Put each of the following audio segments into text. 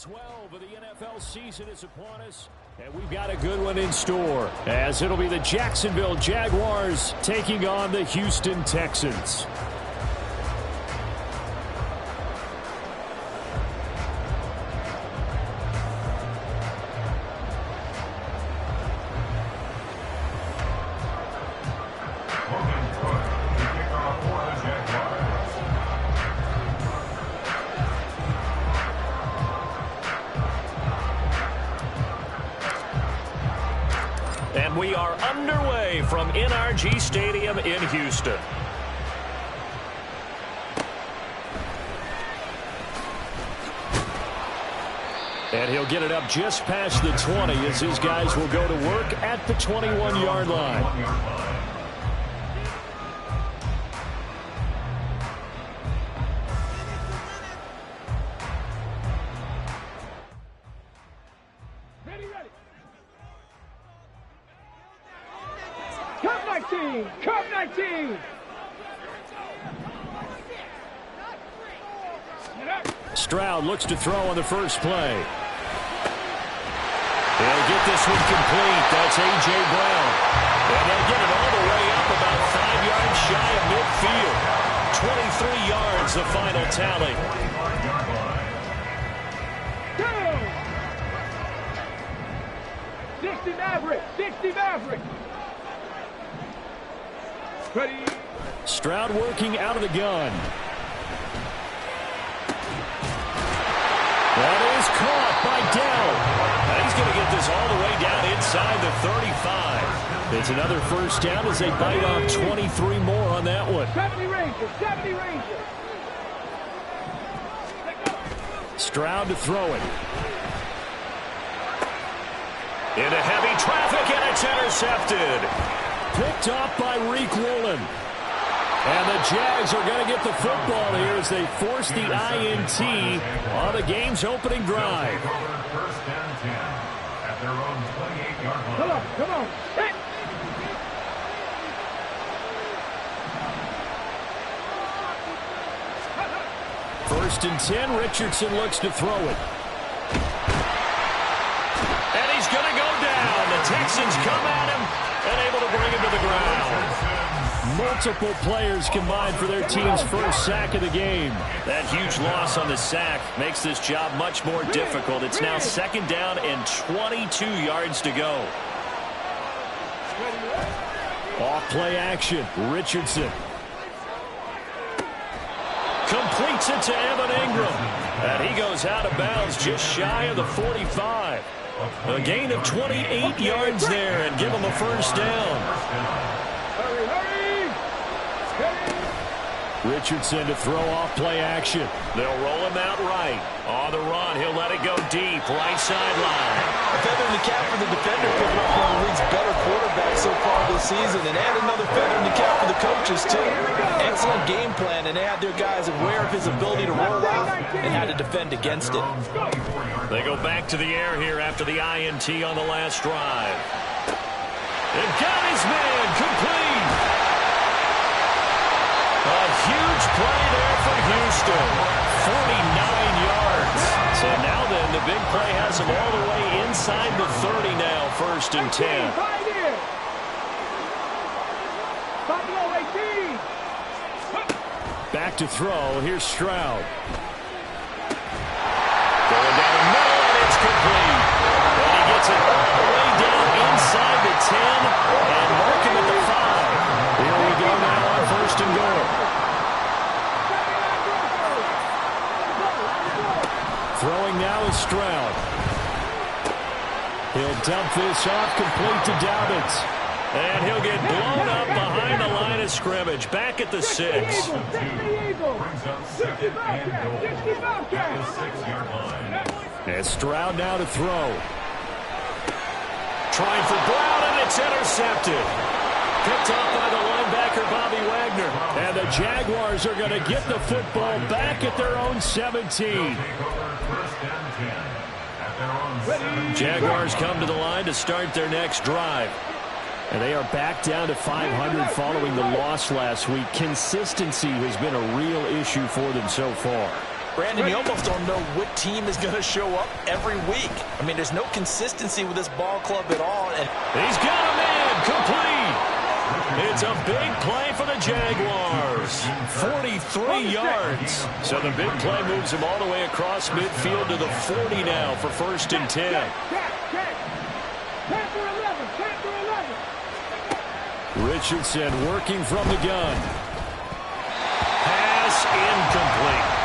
12 of the NFL season is upon us, and we've got a good one in store, as it'll be the Jacksonville Jaguars taking on the Houston Texans. And we are underway from NRG Stadium in Houston. And he'll get it up just past the 20 as his guys will go to work at the 21-yard line. Cup 19! Stroud looks to throw on the first play. They'll get this one complete. That's A.J. Brown. And they'll get it all the way up about 5 yards shy of midfield. 23 yards, the final tally. Go! 60 Maverick! 60 Maverick! Ready. Stroud working out of the gun. That is caught by Dell. And he's going to get this all the way down inside the 35. It's another first down as they bite off 23 more on that one. 70 Rangers, 70 Rangers. Stroud to throw it. Into heavy traffic, and it's intercepted. Picked off by Reek Woolen. And the Jags are going to get the football here as they force the INT on the game's opening drive. First and 10 at their own 28-yard line. Come on, come on. Hit. First and 10, Richardson looks to throw it. And he's going to go down. The Texans come at him and able to bring him to the ground. Multiple players combined for their team's first sack of the game. That huge loss on the sack makes this job much more difficult. It's now second down and 22 yards to go. Off play action. Richardson completes it to Evan Ingram. And he goes out of bounds just shy of the 45. A gain of 28 yards there and give him a first down. Richardson to throw off play action. They'll roll him out right. On the run, he'll let it go deep. Right sideline. A feather in the cap for the defender, picking up one of the league's better quarterbacks so far this season. And add another feather in the cap for the coaches, too. Excellent game plan, and they had their guys aware of his ability to roll out and how to defend against it. They go back to the air here after the INT on the last drive. And got his man complete. A huge play there for Houston. 49 yards. So now then, the big play has him all the way inside the 30 now. First and 10. Back to throw. Here's Stroud. Going down the middle, and it's complete. And he gets it all the way down inside the 10 and mark him at the 5. Here we go now on first and goal. Throwing now is Stroud. He'll dump this off complete to Dobbins. And he'll get blown up behind the line of scrimmage. Back at the 6. Brings up second and goal at the 6-yard line. And Stroud now to throw. Trying for Brown, and it's intercepted. Picked off by the linebacker, Bobby Wagner. And the Jaguars are going to get the football back at their own 17. Jaguars come to the line to start their next drive. And they are back down to 500 following the loss last week. Consistency has been a real issue for them so far. Brandon, you almost don't know what team is going to show up every week. I mean, there's no consistency with this ball club at all. And he's got a man complete. It's a big play for the Jaguars. 43 yards. So the big play moves him all the way across midfield to the 40 now for 1st and 10. 10 for 11. 10 for 11. Richardson working from the gun. Pass incomplete.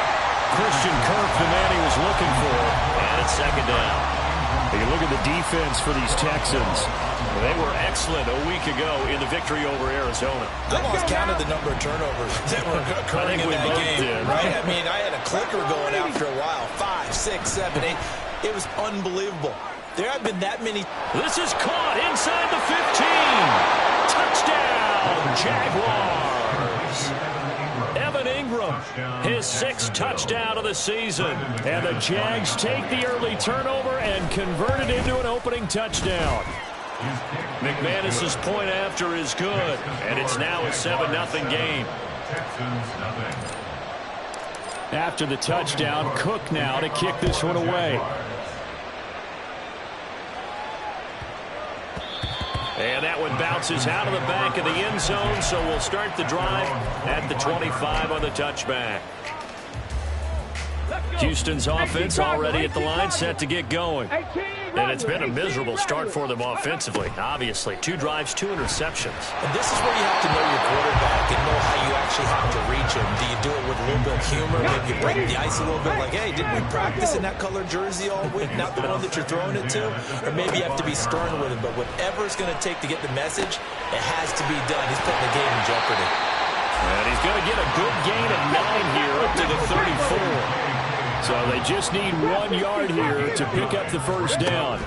Christian Kirk, the man he was looking for, and it's 2nd down. You look at the defense for these Texans. They were excellent a week ago in the victory over Arizona. I lost count of the number of turnovers that were occurring in that game, right? I mean, I had a clicker going after a while. 5, 6, 7, 8. It was unbelievable. There have been that many. This is caught inside the 15. Touchdown, Jaguars. His 6th touchdown of the season. And the Jags take the early turnover and convert it into an opening touchdown. McManus's point after is good. And it's now a 7-0 game. After the touchdown, Cook now to kick this one away. And that one bounces out of the back of the end zone, so we'll start the drive at the 25 on the touchback. Houston's offense already at the line, set to get going. And it's been a miserable start for them offensively, obviously. 2 drives, 2 interceptions. And this is where you have to know your quarterback and know how you actually have to reach him. Do you do it with a little bit of humor? Maybe you break the ice a little bit like, hey, didn't we practice in that colored jersey all week? Not the one that you're throwing it to? Or maybe you have to be stern with him. But whatever it's going to take to get the message, it has to be done. He's putting the game in jeopardy. And he's going to get a good gain of 9 here up to the 34. So they just need 1 yard here to pick up the first down.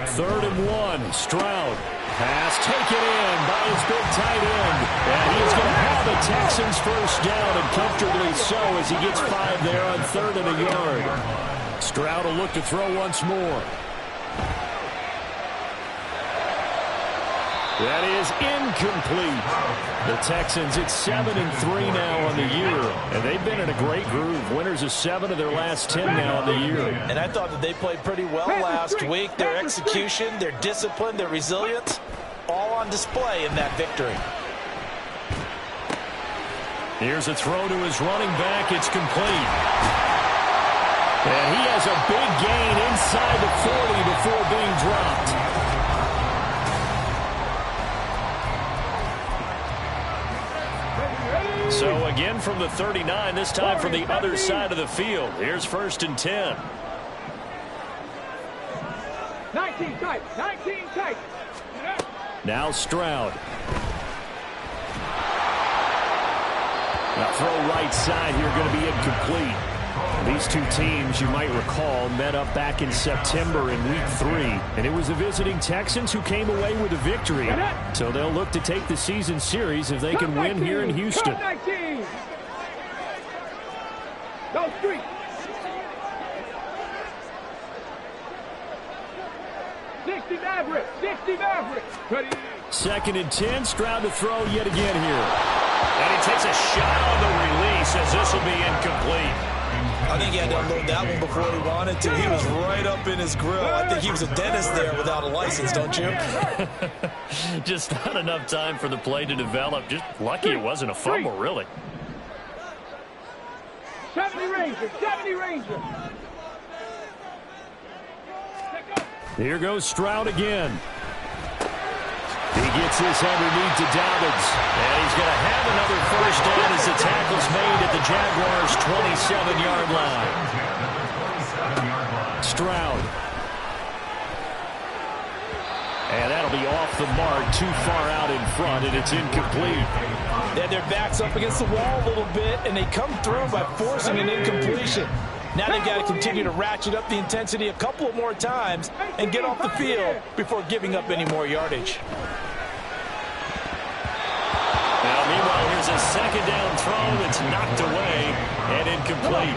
3rd and 1. Stroud. Pass taken in by his big tight end. And he's going to have the Texans first down, and comfortably so as he gets 5 there on 3rd and a yard. Stroud will look to throw once more. That is incomplete. The Texans at 7-3 now on the year, and they've been in a great groove. Winners of 7 of their last 10 now on the year. And I thought that they played pretty well last week. Their execution, their discipline, their resilience, all on display in that victory. Here's a throw to his running back. It's complete. And he has a big gain inside the 40 before being dropped. So again from the 39, this time from the other side of the field. Here's 1st and 10. 19 tight. 19 tight. Now Stroud. Now throw right side here, going to be incomplete. These two teams, you might recall, met up back in September in Week 3. And it was the visiting Texans who came away with a victory. So they'll look to take the season series if they can win here in Houston. 19. No street. Maverick. 60 Maverick. 2nd and 10. Stroud to throw yet again here. And he takes a shot on the release as this will be incomplete. I think he had to unload that one before he wanted to. He was right up in his grill. I think he was a dentist there without a license, don't you? Just not enough time for the play to develop. Just lucky it wasn't a fumble, really. 70 Ranger. 70 Ranger. Here goes Stroud again. He gets this underneath to Dobbins. And he's going to have another first down as the tackle's made at the Jaguars' 27-yard line. Stroud. And that'll be off the mark, too far out in front, and it's incomplete. They had their backs up against the wall a little bit, and they come through by forcing an incompletion. Now they've got to continue to ratchet up the intensity a couple of more times and get off the field before giving up any more yardage. Now, meanwhile, here's a 2nd down throw that's knocked away and incomplete.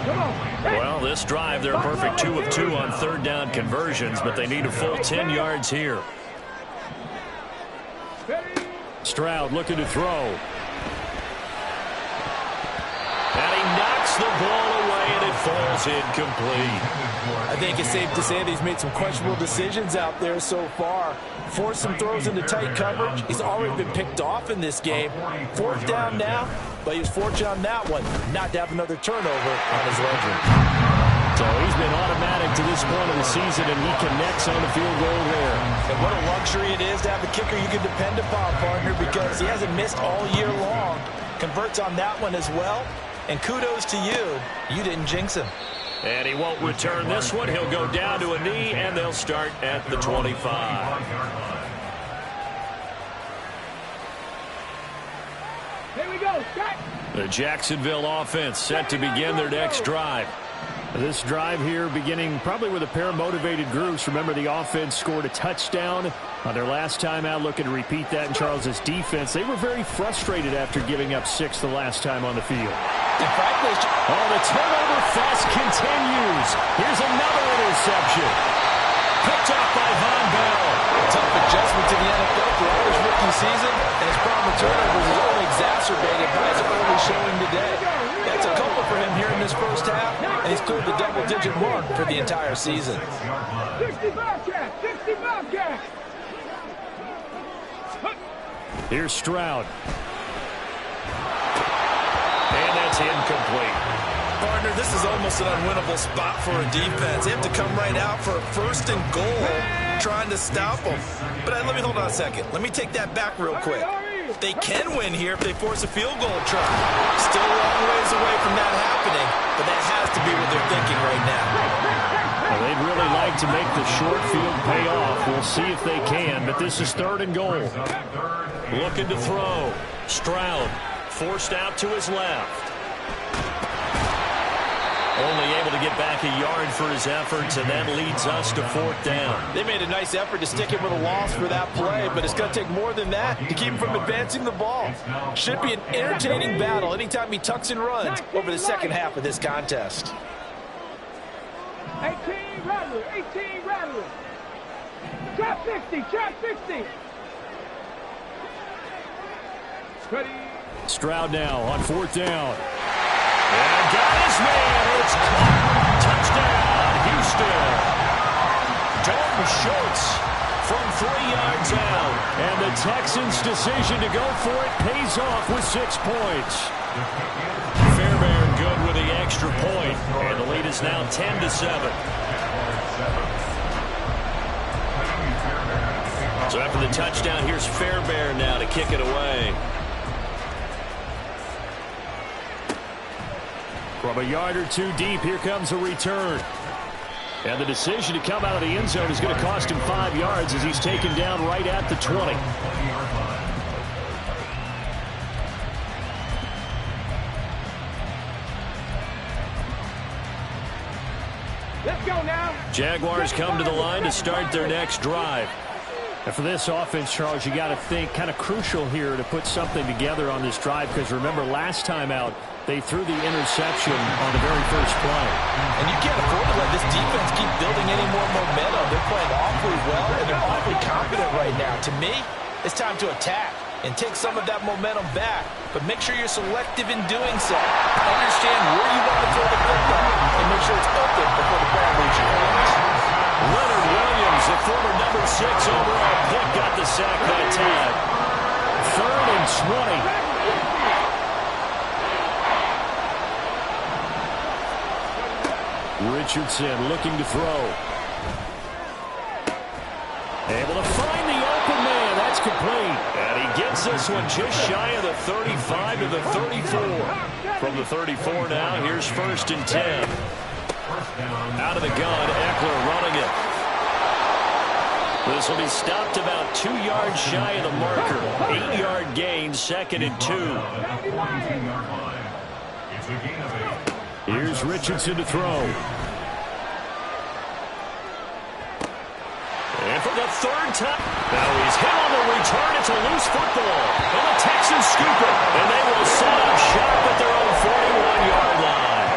Well, this drive, they're a perfect 2 of 2 on 3rd down conversions, but they need a full 10 yards here. Stroud looking to throw. And he knocks the ball away, and it falls incomplete. I think it's safe to say that he's made some questionable decisions out there so far. Forced some throws into tight coverage. He's already been picked off in this game. 4th down now, but he was fortunate on that one not to have another turnover on his ledger. So he's been automatic to this point of the season, and he connects on the field goal there. And what a luxury it is to have a kicker you can depend upon, partner, because he hasn't missed all year long. Converts on that one as well. And kudos to you. You didn't jinx him. And he won't return this one. He'll go down to a knee, and they'll start at the 25. Here we go, Scott. The Jacksonville offense set to begin their next drive. This drive here beginning probably with a pair of motivated groups. Remember, the offense scored a touchdown on their last time out, looking to repeat that in Charles's defense. They were very frustrated after giving up 6 the last time on the field. And frankly, the turnover fest continues. Here's another interception. Picked off by Von Bell. tough adjustment to the NFL throughout his rookie season, and his problem with turnovers is only exacerbated by his early showing today. That's a couple for him here in this first half, and he's cleared the double-digit mark for the entire season. 65 catch, 65 catch. Here's Stroud. And that's incomplete. Partner, this is almost an unwinnable spot for a defense. They have to come right out for a 1st and goal, trying to stop them. But let me hold on a second. Let me take that back real quick. They can win here if they force a field goal try. Still a long ways away from that happening, but that has to be what they're thinking right now. Well, they'd really like to make the short field pay off. We'll see if they can, but this is 3rd and goal. Looking to throw. Stroud forced out to his left. Only able to get back a yard for his efforts, and that leads us to 4th down. They made a nice effort to stick him with a loss for that play, but it's going to take more than that to keep him from advancing the ball. Should be an entertaining battle anytime he tucks and runs over the second half of this contest. 18 Rattler, 18 Rattler. Trap 60, trap 60. Ready. Stroud now on 4th down. And got his man. It's caught. Touchdown, Houston. Dalton Schultz from 3 yards out. And the Texans' decision to go for it pays off with 6 points. Fairbairn good with the extra point. And the lead is now 10-7. So after the touchdown, here's Fairbairn now to kick it away. From a yard or 2 deep, here comes a return. And the decision to come out of the end zone is going to cost him 5 yards as he's taken down right at the 20. Let's go now. Jaguars come to the line to start their next drive. And for this offense, Charles, you got to think kind of crucial here to put something together on this drive, because remember last time out, they threw the interception on the very first play. And you can't afford to let this defense keep building any more momentum. They're playing awfully well, and they're awfully confident right now. To me, it's time to attack and take some of that momentum back. But make sure you're selective in doing so. Understand where you want to throw the football, and make sure it's open before the ball leaves your hands. Leonard Williams, the former number 6 overall pick, got the sack that time. 3rd and 20. Richardson looking to throw. Able to find the open man. That's complete. And he gets this one just shy of the 35 to the 34. From the 34 now, here's 1st and 10. Out of the gun, Eckler running it. This will be stopped about 2 yards shy of the marker. 8-yard gain, 2nd and 2. Here's Richardson to throw. And for the 3rd time. Now he's hit on the return. It's a loose football. And the Texans scoop it. And they will set up shop at their own 41-yard line.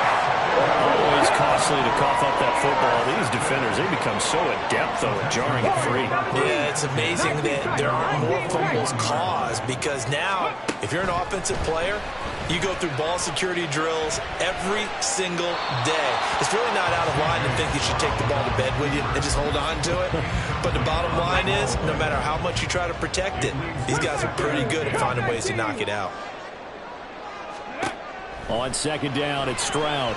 Always costly to cough up that football. These defenders, they become so adept, though, at jarring it free. Yeah, it's amazing that there aren't more fumbles caused, because now, if you're an offensive player, You go through ball security drills every single day. It's really not out of line to think you should take the ball to bed with you and just hold on to it. But the bottom line is, no matter how much you try to protect it, these guys are pretty good at finding ways to knock it out. On second down, it's Stroud.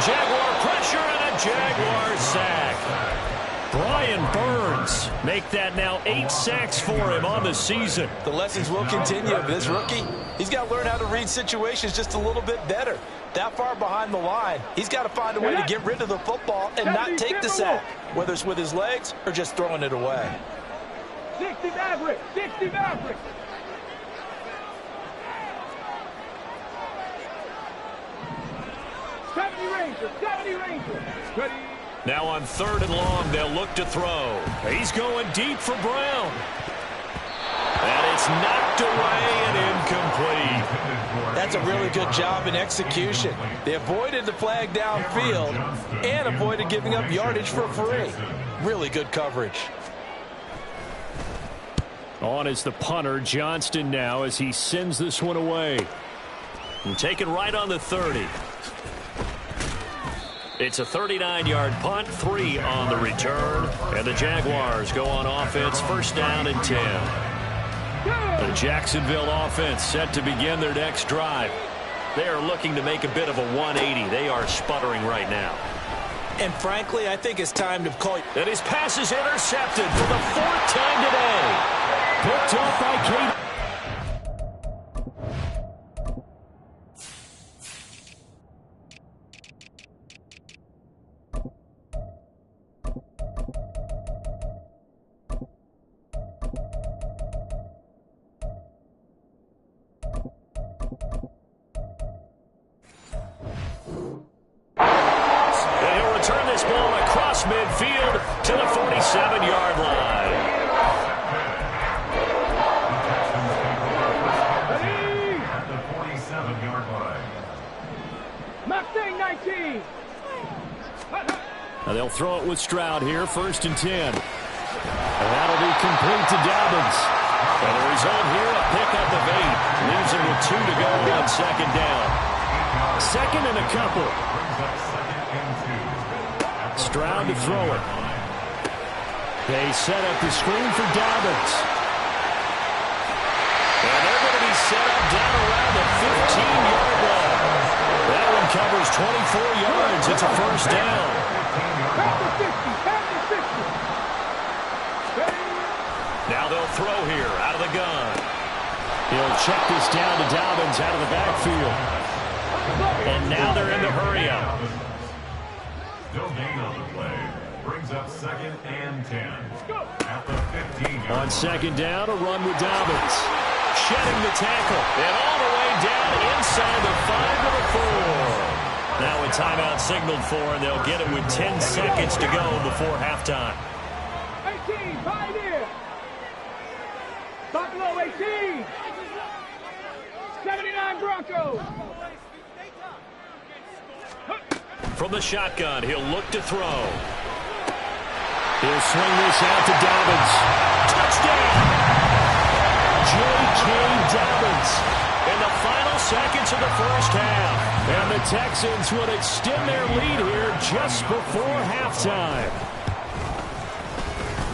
Jaguar pressure and a Jaguar sack. Brian Burns make that now 8 sacks for him on the season. The lessons will continue. This rookie, he's got to learn how to read situations just a little bit better. That far behind the line, he's got to find a way to get rid of the football and not take the sack, whether it's with his legs or just throwing it away. 60 Maverick, 60 Maverick. Ranger, 70 Ranger. Ready. Now on 3rd and long, they'll look to throw. He's going deep for Brown. And it's knocked away and incomplete. That's a really good job in execution. They avoided the flag downfield and avoided giving up yardage for free. Really good coverage. On is the punter, Johnston, now as he sends this one away. And taken right on the 30. It's a 39-yard punt, 3 on the return. And the Jaguars go on offense, 1st down and 10. The Jacksonville offense set to begin their next drive. They are looking to make a bit of a 180. They are sputtering right now. And frankly, I think it's time to call. And his pass is intercepted for the 4th time today. Picked off by Quin. Midfield to the 47-yard line. At the 47-yard line. Mustang 19. Now they'll throw it with Stroud here, 1st and 10. And that'll be complete to Dobbins. And the result here, a pickup of 8. Leaves him with 2 to go on 2nd down. 2nd and a couple. Stroud to throw it. They set up the screen for Dobbins. And they're going to be set up down around the 15-yard line. That one covers 24 yards. It's a 1st down. Now they'll throw here out of the gun. He'll check this down to Dobbins out of the backfield. And now they're in the hurry-up. No gain on the play. Brings up 2nd and 10. At the 15. On 2nd down, a run with Dobbins. Shedding the tackle. And all the way down inside the 5 to the 4. Now a timeout signaled for, and they'll get it with 10 seconds to go before halftime. 18, Pioneer. Buffalo 18. 79 Broncos. From the shotgun, he'll look to throw. He'll swing this out to Dobbins. Touchdown! J.K. Dobbins in the final seconds of the 1st half. And the Texans would extend their lead here just before halftime.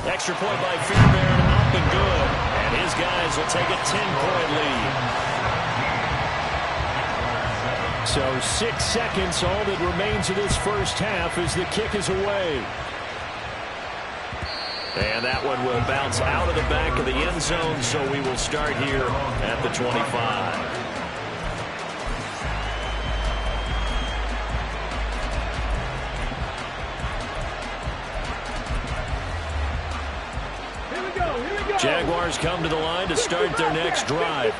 Extra point by Fairbairn, up and good. And his guys will take a 10-point lead. So 6 seconds, all that remains of this 1st half as the kick is away. And that one will bounce out of the back of the end zone, so we will start here at the 25. Jaguars come to the line to start their next drive.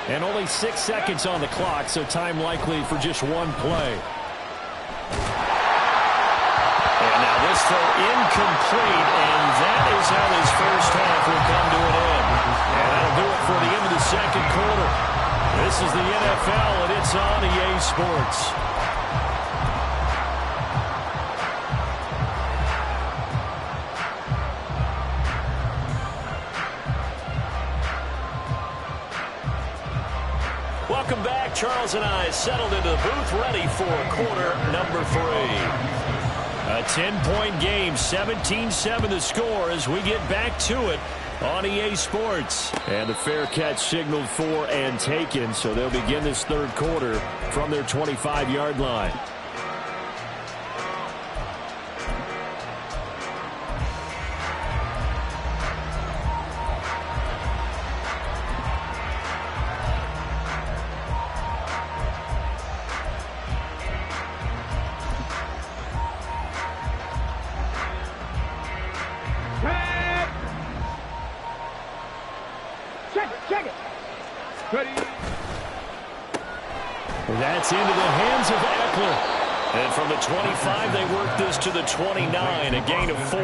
And only 6 seconds on the clock, so time likely for just one play. And now this throw incomplete, and that is how this 1st half will come to an end. And that'll do it for the end of the 2nd quarter. This is the NFL, and it's on EA Sports. Charles and I settled into the booth ready for quarter number 3. A 10-point game, 17-7 the score as we get back to it on EA Sports. And the fair catch signaled for and taken, so they'll begin this third quarter from their 25-yard line. That's into the hands of Eckler. And from the 25, they work this to the 29, a gain of 4.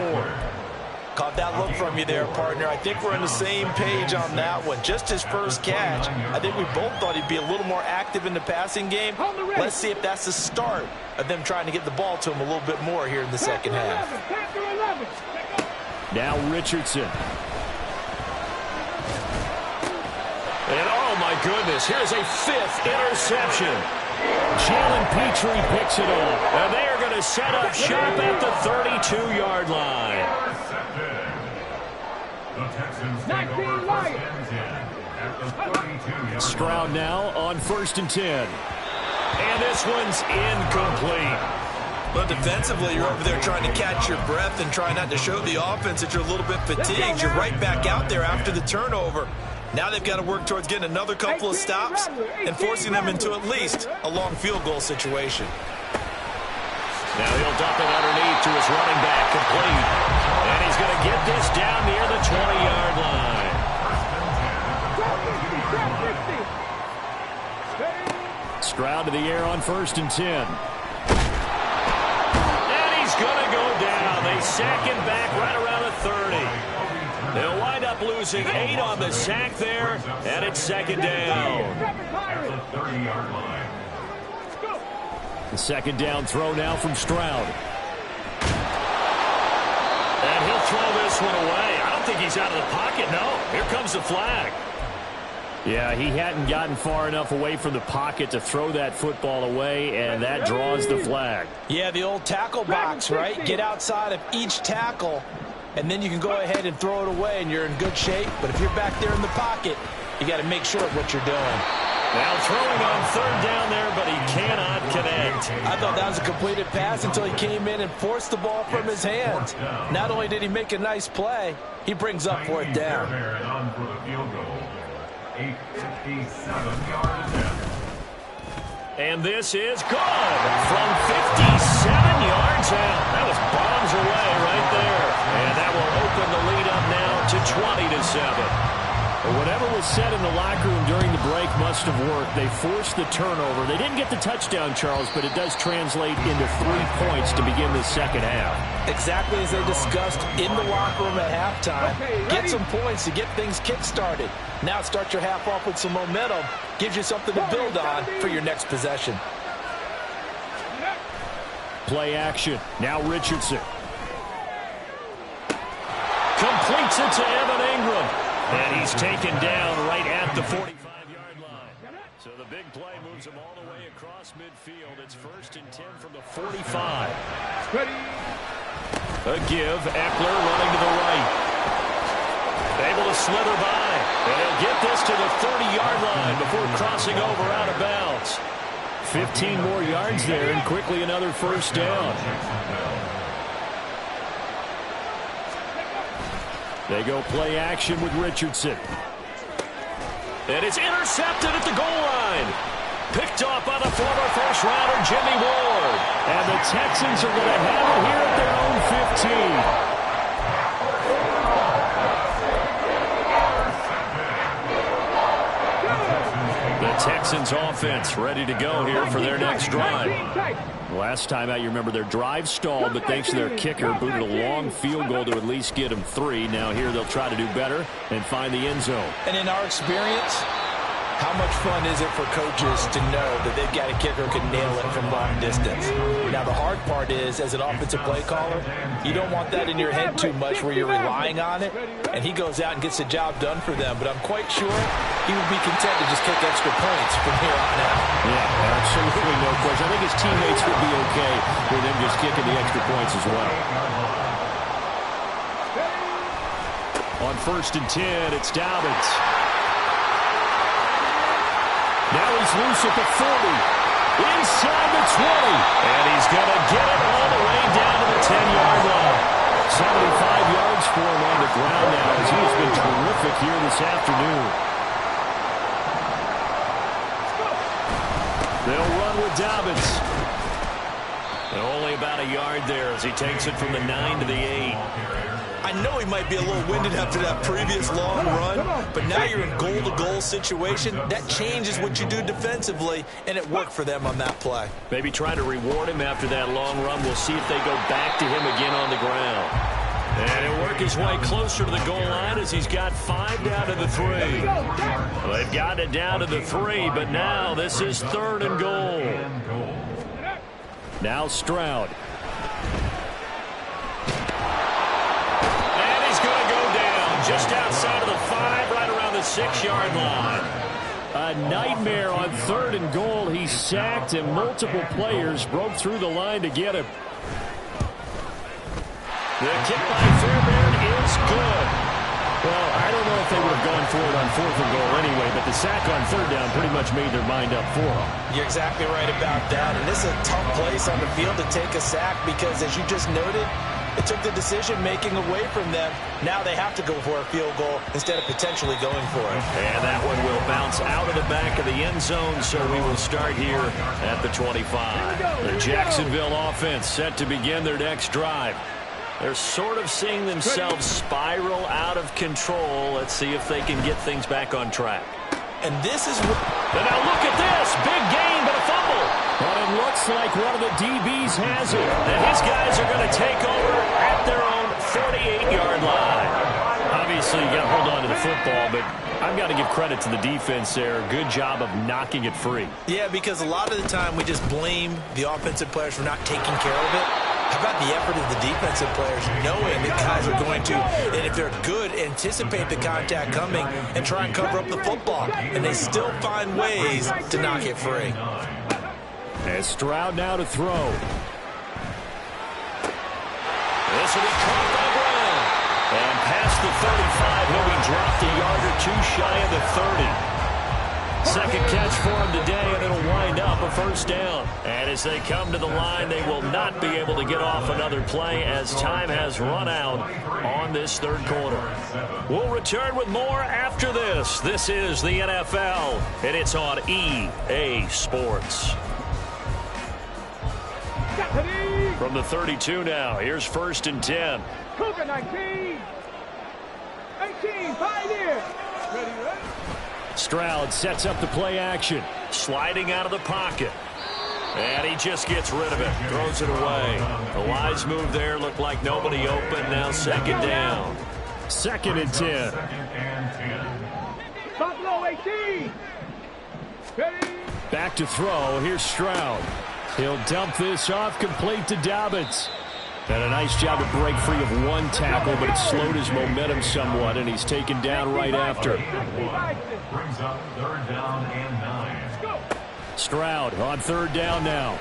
Caught that look from you there, partner. I think we're on the same page on that one. Just his first catch. I think we both thought he'd be a little more active in the passing game. Let's see if that's the start of them trying to get the ball to him a little bit more here in the second half. Now Richardson. And oh my goodness, here's a 5th interception. Jalen Petrie picks it up. And they are going to set up shop at the 32-yard line. Stroud now on 1st and 10. And this one's incomplete. But defensively, you're over there trying to catch your breath and try not to show the offense that you're a little bit fatigued. You're right back out there after the turnover. Now they've got to work towards getting another couple of stops and forcing them into at least a long field goal situation. Now he'll dump it underneath to his running back, complete. And he's going to get this down near the 20-yard line. Stroud to the air on 1st and 10. And he's going to go down. They sack him back right around the 30. They'll wind up losing 8 on the sack there, and it's 2nd down. The 2nd down throw now from Stroud. And he'll throw this one away. I don't think he's out of the pocket, no. Here comes the flag. Yeah, he hadn't gotten far enough away from the pocket to throw that football away, and that draws the flag. Yeah, the old tackle box, right? Get outside of each tackle, and then you can go ahead and throw it away, and you're in good shape. But if you're back there in the pocket, you got to make sure of what you're doing. Now throwing on 3rd down there, but he cannot connect. I thought that was a completed pass until he came in and forced the ball from his hands. Not only did he make a nice play, he brings up 4th down. And this is good from 57 yards out. That was bombs away right there. And that will open the lead up now to 20-7. Whatever was said in the locker room during the break must have worked. They forced the turnover. They didn't get the touchdown, Charles, but it does translate into 3 points to begin the second half. Exactly as they discussed in the locker room at halftime. Get some points to get things kick-started. Now start your half off with some momentum. Gives you something to build on for your next possession. Play action. Now Richardson. Completes it to Evan Ingram. And he's taken down right at the 45-yard line. So the big play moves him all the way across midfield. It's 1st and 10 from the 45. A give. Eckler running to the right. Able to slither by. And he'll get this to the 30-yard line before crossing over out of bounds. 15 more yards there and quickly another 1st down. They go play action with Richardson. And it's intercepted at the goal line. Picked off by the former first-rounder Jimmy Ward. And the Texans are going to have it here at their own 15. The Texans offense ready to go here for their next drive. Last time out, you remember their drive stalled, but thanks to their kicker, booted a long field goal to at least get them 3. Now here they'll try to do better and find the end zone. And in our experience, How much fun is it for coaches to know that they've got a kicker who can nail it from long distance? Now, the hard part is, as an offensive play caller, you don't want that in your head too much where you're relying on it, and he goes out and gets the job done for them. But I'm quite sure he would be content to just kick extra points from here on out. Yeah, absolutely no question. I think his teammates would be okay with him just kicking the extra points as well. On 1st and 10, it's Dobbins. Now he's loose at the 40, inside the 20, and he's going to get it all the way down to the 10-yard line. 75 yards for him on the ground now, as he has been terrific here this afternoon. They'll run with Dobbins. And only about a yard there as he takes it from the 9 to the 8. I know he might be a little winded after that previous long run, but now you're in goal-to-goal situation. That changes what you do defensively, and it worked for them on that play. Maybe try to reward him after that long run. We'll see if they go back to him again on the ground. And he'll work his way closer to the goal line as he's got 5 down to the 3. Well, they've got it down to the 3, but now this is 3rd and goal. Now Stroud. Just outside of the 5, right around the 6-yard line. A nightmare on 3rd and goal. He's sacked, and multiple players broke through the line to get him. The kick by Fairbairn is good. Well, I don't know if they would have gone for it on 4th and goal anyway, but the sack on 3rd down pretty much made their mind up for them. You're exactly right about that, and this is a tough place on the field to take a sack because, as you just noted, it took the decision-making away from them. Now they have to go for a field goal instead of potentially going for it. And that one will bounce out of the back of the end zone, so we will start here at the 25. The Jacksonville offense set to begin their next drive. They're sort of seeing themselves spiral out of control. Let's see if they can get things back on track. And this is what... And now look at this. Big gain, but a fumble. But it looks like one of the DBs has it. And his guys are going to take over at their own 48-yard line. Obviously, you got to hold on to the football, but I've got to give credit to the defense there. Good job of knocking it free. Yeah, because a lot of the time we just blame the offensive players for not taking care of it. How about the effort of the defensive players knowing that guys are going to, and if they're good, anticipate the contact coming and try and cover up the football. And they still find ways to knock it free. And Stroud now to throw. This will be caught by Brown. And past the 35, he'll be dropped a yard or 2 shy of the 30. Second catch for him today, and it'll wind up a 1st down. And as they come to the line, they will not be able to get off another play as time has run out on this 3rd quarter. We'll return with more after this. This is the NFL, and it's on EA Sports. From the 32 now, here's 1st and 10. Cougar 19. 18, 5 years. Ready. Stroud sets up the play action. Sliding out of the pocket. And he just gets rid of it. Throws it away. A wise move there. Looked like nobody open. Now 2nd down. 2nd and 10. Buffalo 18. Ready. Back to throw. Here's Stroud. He'll dump this off complete to Dobbins. And a nice job to break free of 1 tackle, but it slowed his momentum somewhat, and he's taken down right after. Brings up 3rd down and 9. Stroud on 3rd down now.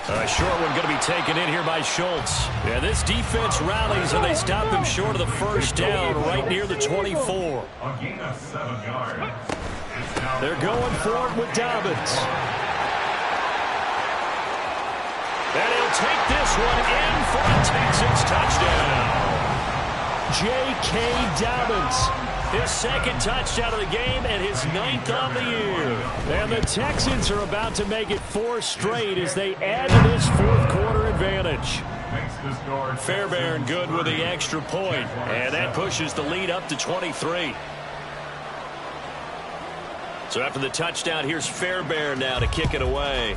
A short one going to be taken in here by Schultz. Yeah, this defense rallies, and they stop him short of the 1st down right near the 24. A gain of 7 yards. They're going for it with Dobbins. And he'll take this one in for a Texans touchdown. J.K. Dobbins, his 2nd touchdown of the game and his 9th on the year. And the Texans are about to make it 4 straight as they add to this 4th quarter advantage. Fairbairn good with the extra point, and that pushes the lead up to 23. So after the touchdown, here's Fairbairn now to kick it away.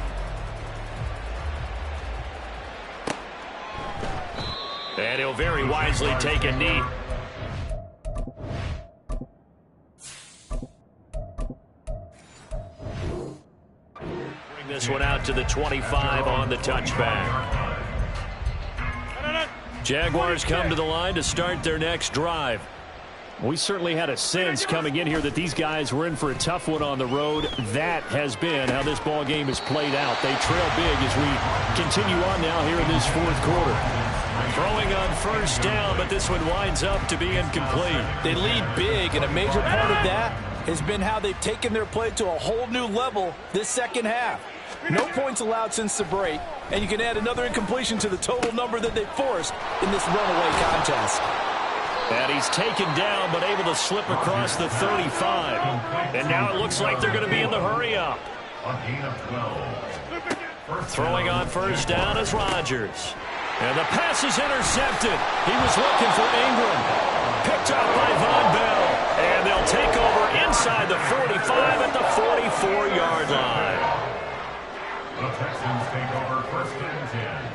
And he'll very wisely take a knee. out to the 25 on the touchback. Jaguars come to the line to start their next drive. We certainly had a sense coming in here that these guys were in for a tough one on the road. That has been how this ball game has played out. They trail big as we continue on now here in this fourth quarter. Throwing on first down, but this one winds up to be incomplete. They lead big, and a major part of that has been how they've taken their play to a whole new level this second half. No points allowed since the break, and you can add another incompletion to the total number that they forced in this runaway contest. And he's taken down, but able to slip across the 35. And now it looks like they're going to be in the hurry-up. Throwing on first down is Rodgers. And the pass is intercepted. He was looking for Ingram. Picked up by Von Bell. And they'll take over inside the 45 at the 44-yard line. The Texans take over first and 10.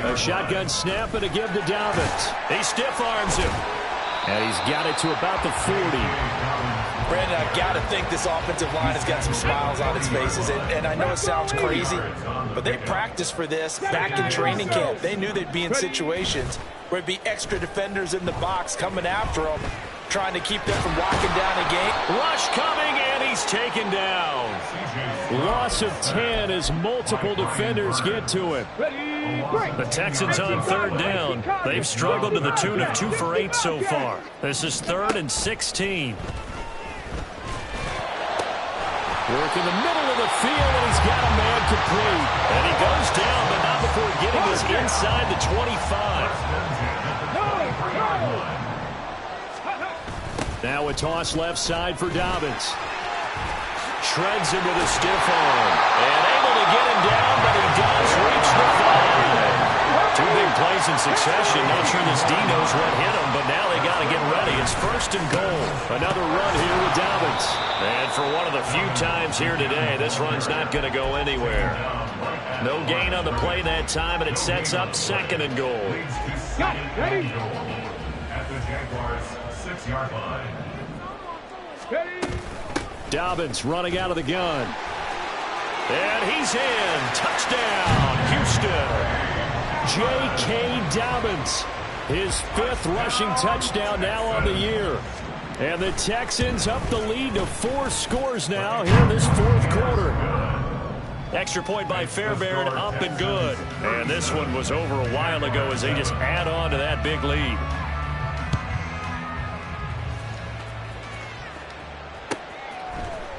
A shotgun snap and a give to Dobbins. He stiff-arms him. And he's got it to about the 40. Brandon, I've got to think this offensive line has got some smiles on its faces. And I know it sounds crazy, but they practiced for this back in training camp. They knew they'd be in situations where it'd be extra defenders in the box coming after them, trying to keep them from locking down a game. Rush coming, and he's taken down. Loss of 10 as multiple defenders get to him. The Texans on third down. They've struggled to the tune of 2 for 8 so far. This is 3rd and 16. Work in the middle of the field, and he's got a man complete. And he goes down, but not before getting us inside the 25. Now a toss left side for Dobbins. Shreds him with a stiff arm. And able to get him down, but he does reach the 5. 2 big plays in succession. Not sure this D knows what hit him, but now they got to get ready. It's 1st and goal. Another run here with Dobbins. And for one of the few times here today, this run's not going to go anywhere. No gain on the play that time, and it sets up 2nd and goal. Ready? At the Jaguars' 6-yard line. Dobbins running out of the gun. And he's in. Touchdown, Houston. J.K. Dobbins, his 5th rushing touchdown now on the year. And the Texans up the lead to 4 scores now here in this 4th quarter. Extra point by Fairbairn, up and good. And this one was over a while ago as they just add on to that big lead.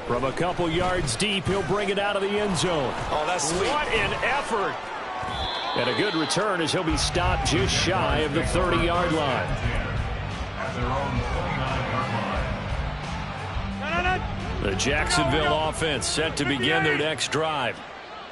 From a couple yards deep, he'll bring it out of the end zone. Oh, that's sweet. What an effort. And a good return as he'll be stopped just shy of the 30-yard line. The Jacksonville offense set to begin their next drive.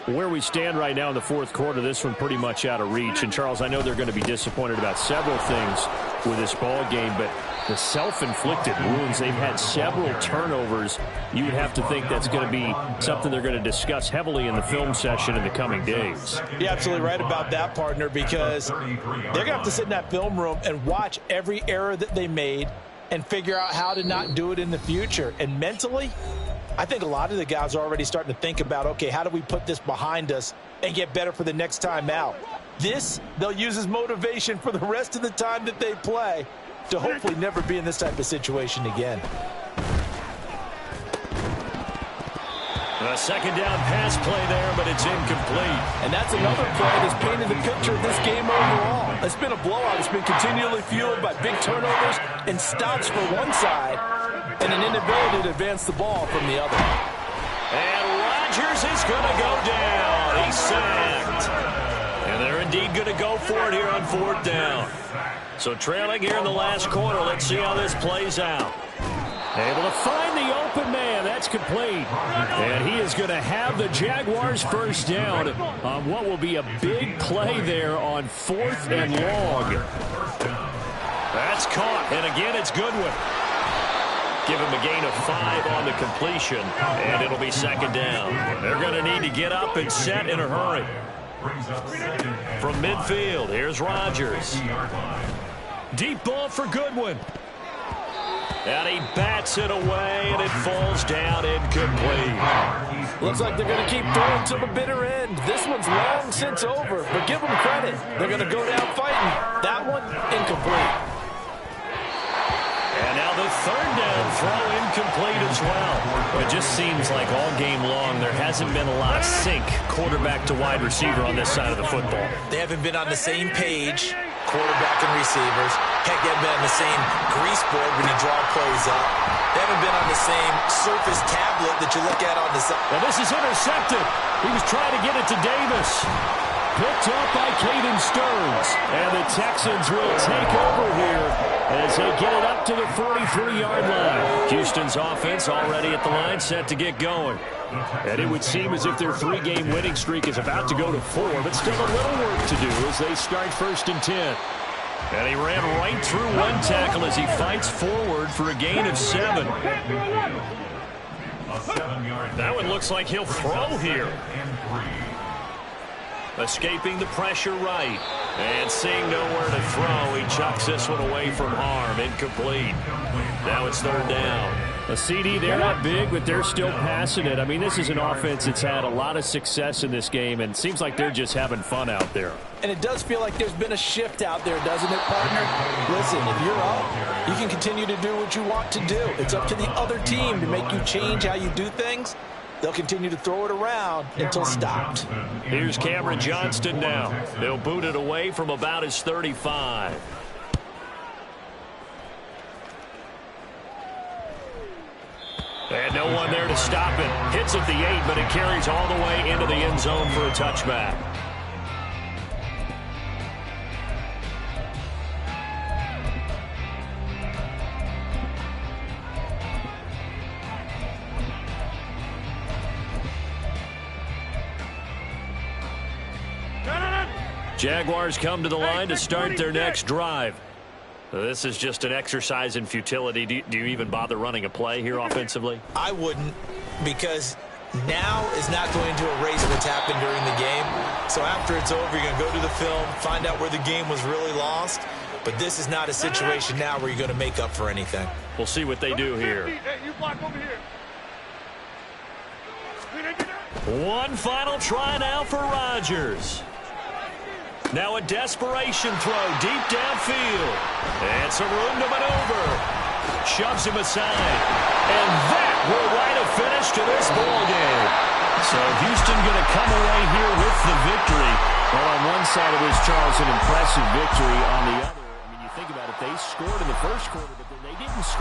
Where we stand right now in the 4th quarter, this one pretty much out of reach. And, Charles, I know they're going to be disappointed about several things with this ball game, but the self-inflicted wounds, they've had several turnovers. You would have to think that's going to be something they're going to discuss heavily in the film session in the coming days. You're absolutely right about that, partner, because they're going to have to sit in that film room and watch every error that they made and figure out how to not do it in the future. And mentally, I think a lot of the guys are already starting to think about, okay, how do we put this behind us and get better for the next time out? This, they'll use as motivation for the rest of the time that they play to hopefully never be in this type of situation again. A 2nd down pass play there, but it's incomplete. And that's another play that's painted the picture of this game overall. It's been a blowout. It's been continually fueled by big turnovers and stops for one side and an inability to advance the ball from the other. And Rodgers is going to go down. He's sacked. And they're indeed going to go for it here on 4th down. So trailing here in the last quarter. Let's see how this plays out. Able to find the open man. That's complete. And he is going to have the Jaguars first down on what will be a big play there on 4th and long. That's caught. And again, it's Goodwin. Give him a gain of 5 on the completion. And it'll be 2nd down. They're going to need to get up and set in a hurry. From midfield, here's Rodgers. Deep ball for Goodwin. And he bats it away, and it falls down incomplete. Looks like they're going to keep throwing to the bitter end. This one's long since over, but give them credit. They're going to go down fighting. That one, incomplete. And now the third down throw incomplete as well. It just seems like all game long there hasn't been a lot of sync quarterback to wide receiver on this side of the football. They haven't been on the same page, quarterback and receivers. Heck, they haven't been on the same grease board when you draw plays up. They haven't been on the same surface tablet that you look at on the side. And this is intercepted. He was trying to get it to Davis. Picked up by Caden Stearns. And the Texans will take over here as they get it up to the 43-yard line. Houston's offense already at the line, set to get going. And it would seem as if their 3-game winning streak is about to go to 4, but still a little work to do as they start 1st and 10. And he ran right through one tackle as he fights forward for a gain of 7. That one looks like he'll throw here. Escaping the pressure right. And seeing nowhere to throw, he chucks this one away from harm. Incomplete. Now it's 3rd down. A CD, they're not big, but they're still passing it. I mean, this is an offense that's had a lot of success in this game, and it seems like they're just having fun out there. And it does feel like there's been a shift out there, doesn't it, partner? Listen, if you're up, you can continue to do what you want to do. It's up to the other team to make you change how you do things. They'll continue to throw it around until stopped. Here's Cameron Johnston now. They'll boot it away from about his 35. And no one there to stop it. Hits at the 8, but it carries all the way into the end zone for a touchback. Jaguars come to the line to start their next drive. This is just an exercise in futility. Do you even bother running a play here offensively? I wouldn't, because now is not going to erase what's happened during the game. So after it's over, you're going to go to the film, find out where the game was really lost. But this is not a situation now where you're going to make up for anything. We'll see what they do here. Hey, you block over here. One final try now for Rodgers. Now a desperation throw deep downfield. And some room to maneuver. Shoves him aside. And that will write a finish to this ball game. So Houston going to come away here with the victory. Well, on one side of this, Charles, an impressive victory. On the other, I mean, you think about it, they scored in the first quarter, but then they didn't score.